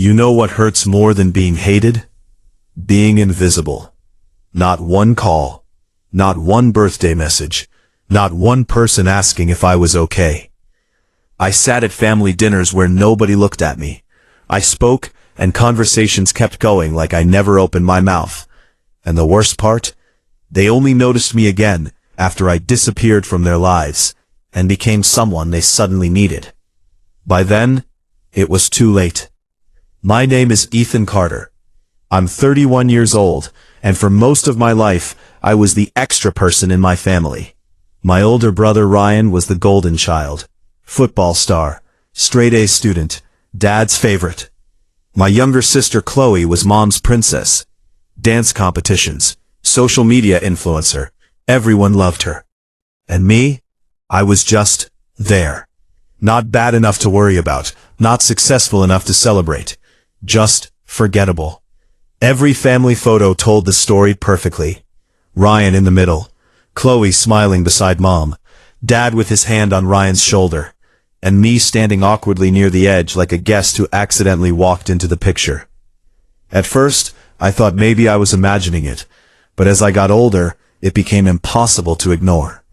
You know what hurts more than being hated? Being invisible. Not one call. Not one birthday message. Not one person asking if I was okay. I sat at family dinners where nobody looked at me. I spoke, and conversations kept going like I never opened my mouth. And the worst part? They only noticed me again after I disappeared from their lives and became someone they suddenly needed. By then, it was too late. My name is Ethan Carter. I'm 31 years old, and for most of my life, I was the extra person in my family. My older brother Ryan was the golden child, football star, straight-A student, dad's favorite. My younger sister Chloe was mom's princess. Dance competitions, social media influencer, everyone loved her. And me? I was just there. Not bad enough to worry about, not successful enough to celebrate. Just forgettable. Every family photo told the story perfectly. Ryan in the middle, Chloe smiling beside mom, dad with his hand on Ryan's shoulder, and me standing awkwardly near the edge like a guest who accidentally walked into the picture. At first, I thought maybe I was imagining it, but as I got older, it became impossible to ignore.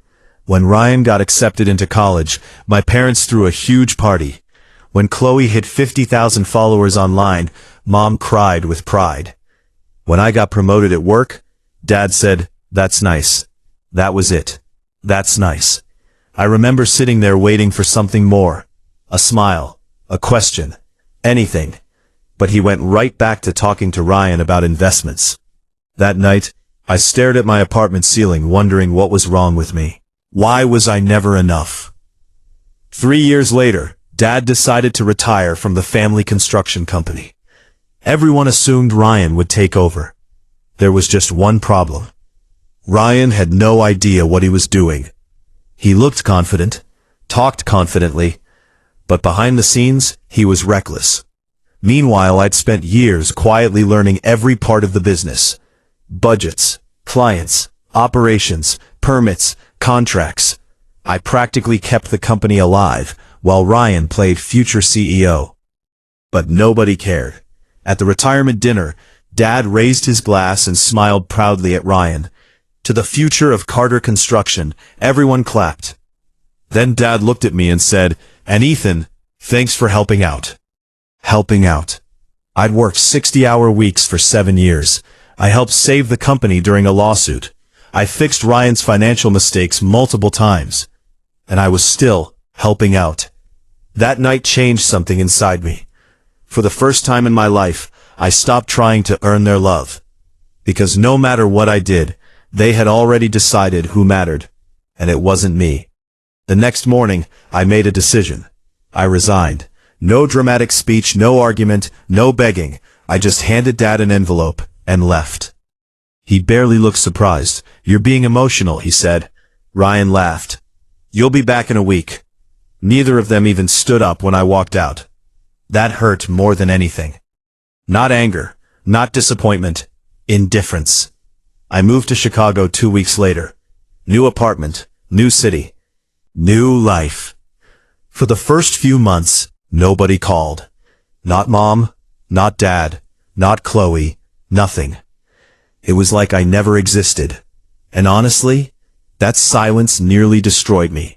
When Ryan got accepted into college, my parents threw a huge party. When Chloe hit 50,000 followers online, mom cried with pride. When I got promoted at work, dad said, "That's nice." That was it. That's nice. I remember sitting there waiting for something more. A smile. A question. Anything. But he went right back to talking to Ryan about investments. That night, I stared at my apartment ceiling wondering what was wrong with me. Why was I never enough? 3 years later, Dad decided to retire from the family construction company. Everyone assumed Ryan would take over. There was just one problem. Ryan had no idea what he was doing. He looked confident, talked confidently, but behind the scenes, he was reckless. Meanwhile, I'd spent years quietly learning every part of the business. Budgets, clients, operations, permits, contracts. I practically kept the company alive, while Ryan played future CEO. But nobody cared. At the retirement dinner, Dad raised his glass and smiled proudly at Ryan. To the future of Carter Construction, everyone clapped. Then Dad looked at me and said, "And Ethan, thanks for helping out." Helping out. I'd worked 60-hour weeks for 7 years. I helped save the company during a lawsuit. I fixed Ryan's financial mistakes multiple times. And I was still helping out. That night changed something inside me. For the first time in my life, I stopped trying to earn their love. Because no matter what I did, they had already decided who mattered. And it wasn't me. The next morning, I made a decision. I resigned. No dramatic speech, no argument, no begging. I just handed Dad an envelope and left. He barely looked surprised. "You're being emotional," he said. Ryan laughed. "You'll be back in a week." Neither of them even stood up when I walked out. That hurt more than anything. Not anger, not disappointment, indifference. I moved to Chicago 2 weeks later. New apartment, new city, new life. For the first few months, nobody called. Not Mom, not Dad, not Chloe, nothing. It was like I never existed. And honestly, that silence nearly destroyed me.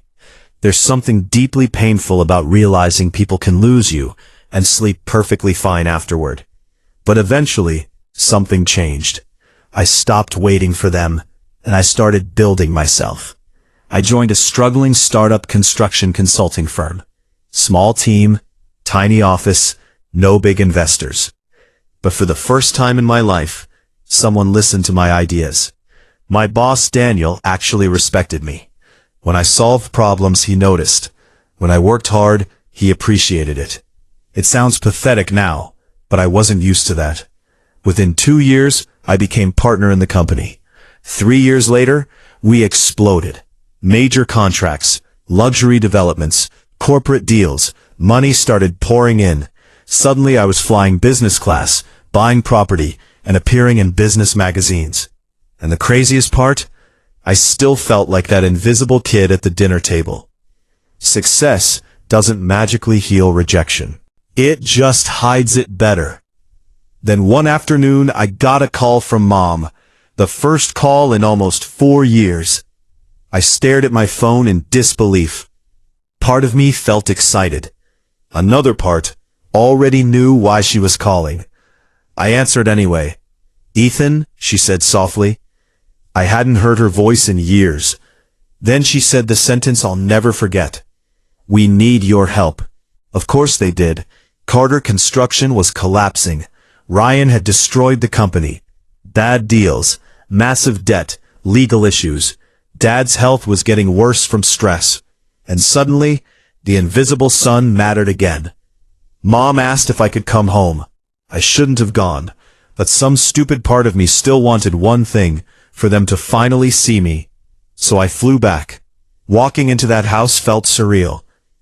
There's something deeply painful about realizing people can lose you and sleep perfectly fine afterward. But eventually, something changed. I stopped waiting for them, and I started building myself. I joined a struggling startup construction consulting firm. Small team, tiny office, no big investors. But for the first time in my life, someone listened to my ideas. My boss, Daniel, actually respected me. When I solved problems, he noticed. When I worked hard, he appreciated it. It sounds pathetic now, but I wasn't used to that. Within 2 years, I became partner in the company. 3 years later, we exploded. Major contracts, luxury developments, corporate deals, money started pouring in. Suddenly I was flying business class, buying property, and appearing in business magazines. And the craziest part? I still felt like that invisible kid at the dinner table. Success doesn't magically heal rejection. It just hides it better. Then one afternoon, I got a call from Mom. The first call in almost 4 years. I stared at my phone in disbelief. Part of me felt excited. Another part already knew why she was calling. I answered anyway. "Ethan," she said softly. I hadn't heard her voice in years. Then she said the sentence I'll never forget. "We need your help." Of course they did. Carter Construction was collapsing. Ryan had destroyed the company. Bad deals, massive debt, legal issues. Dad's health was getting worse from stress. And suddenly, the invisible sun mattered again. Mom asked if I could come home. I shouldn't have gone, but some stupid part of me still wanted one thing, for them to finally see me. So I flew back. Walking into that house felt surreal.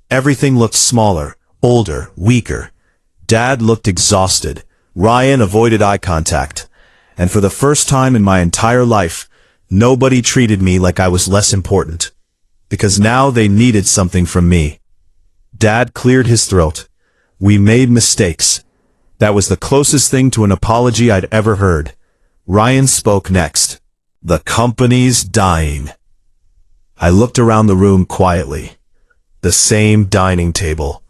Everything looked smaller, older, weaker. Dad looked exhausted. Ryan avoided eye contact. And for the first time in my entire life, nobody treated me like I was less important. Because now they needed something from me. Dad cleared his throat. "We made mistakes." That was the closest thing to an apology I'd ever heard. Ryan spoke next. "The company's dying." I looked around the room quietly. The same dining table.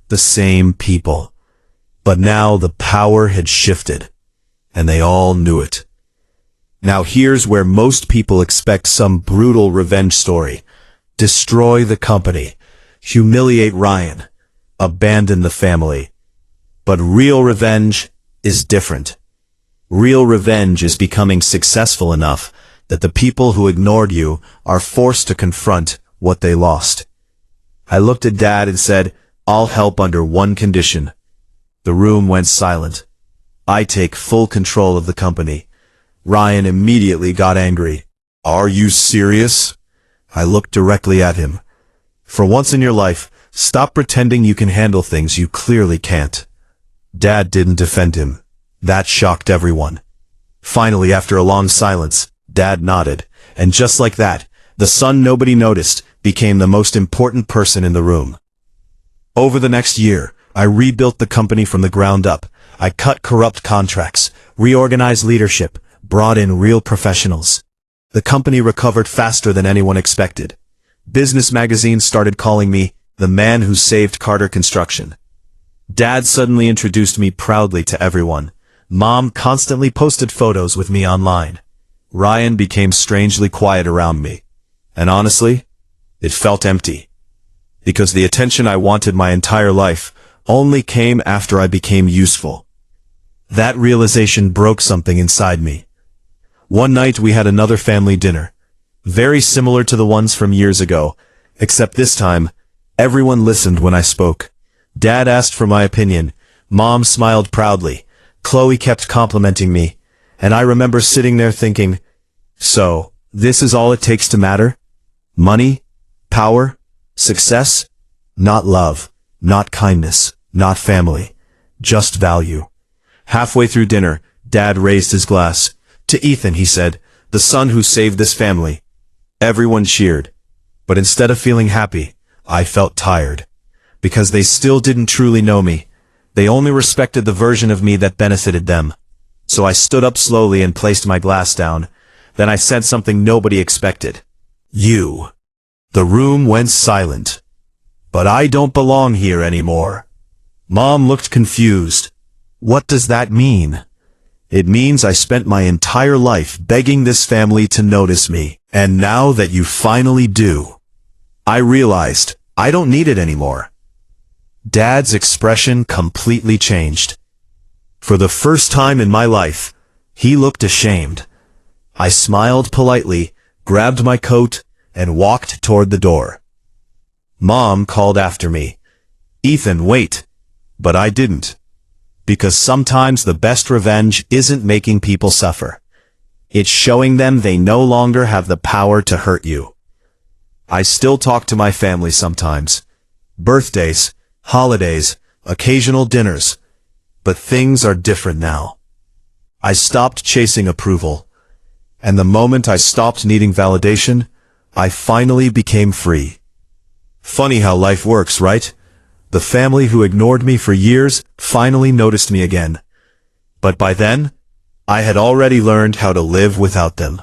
The same people. But now the power had shifted. And they all knew it. Now here's where most people expect some brutal revenge story. Destroy the company. Humiliate Ryan. Abandon the family. But real revenge is different. Real revenge is becoming successful enough that the people who ignored you are forced to confront what they lost. I looked at Dad and said, "I'll help under one condition." The room went silent. "I take full control of the company." Ryan immediately got angry. "Are you serious?" I looked directly at him. "For once in your life, stop pretending you can handle things you clearly can't." Dad didn't defend him. That shocked everyone. Finally, after a long silence, Dad nodded, and just like that, the son nobody noticed became the most important person in the room. Over the next year, I rebuilt the company from the ground up. I cut corrupt contracts, reorganized leadership, brought in real professionals. The company recovered faster than anyone expected. Business magazines started calling me the man who saved Carter Construction. Dad suddenly introduced me proudly to everyone. Mom constantly posted photos with me online. Ryan became strangely quiet around me. And honestly, it felt empty. Because the attention I wanted my entire life only came after I became useful. That realization broke something inside me. One night we had another family dinner. Very similar to the ones from years ago, except this time, everyone listened when I spoke. Dad asked for my opinion. Mom smiled proudly. Chloe kept complimenting me. And I remember sitting there thinking, so, this is all it takes to matter? Money? Power? Success? Not love. Not kindness. Not family. Just value. Halfway through dinner, Dad raised his glass. "To Ethan," he said, "the son who saved this family." Everyone cheered. But instead of feeling happy, I felt tired. Because they still didn't truly know me. They only respected the version of me that benefited them. So I stood up slowly and placed my glass down. Then I said something nobody expected. "You." The room went silent. "But I don't belong here anymore." Mom looked confused. "What does that mean?" "It means I spent my entire life begging this family to notice me. And now that you finally do, I realized I don't need it anymore." Dad's expression completely changed. For the first time in my life, he looked ashamed. I smiled politely, grabbed my coat, and walked toward the door. Mom called after me, "Ethan, wait." But I didn't. Because sometimes the best revenge isn't making people suffer. It's showing them they no longer have the power to hurt you. I still talk to my family sometimes. Birthdays, holidays, occasional dinners. But things are different now. I stopped chasing approval. And the moment I stopped needing validation, I finally became free. Funny how life works, right? The family who ignored me for years finally noticed me again. But by then, I had already learned how to live without them.